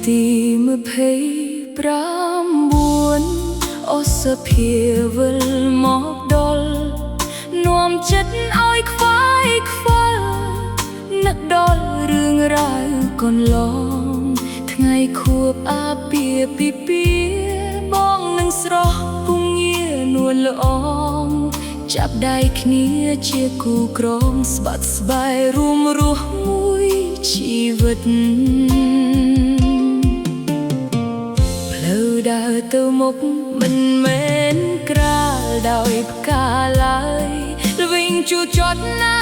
ទី29អូសភាវិលមកដល់នាំចិត្តឲ្យខ្វាយខ្វល់នឹកដល់រឿងរ៉ាវកន្លងថ្ងៃខួបអាពាហ៍ពិពាហ៍បងនឹងស្រស់ពងងារនួនល្អងចាប់ដៃគ្នាជាគូក្រងស្បាក់ស្បាយរួមរស់មួយជីវិតផ្លូវដើរទៅមុខមិនមែនក្រាលដោយផ្កាឡើយល្វីងជួចចត់ណា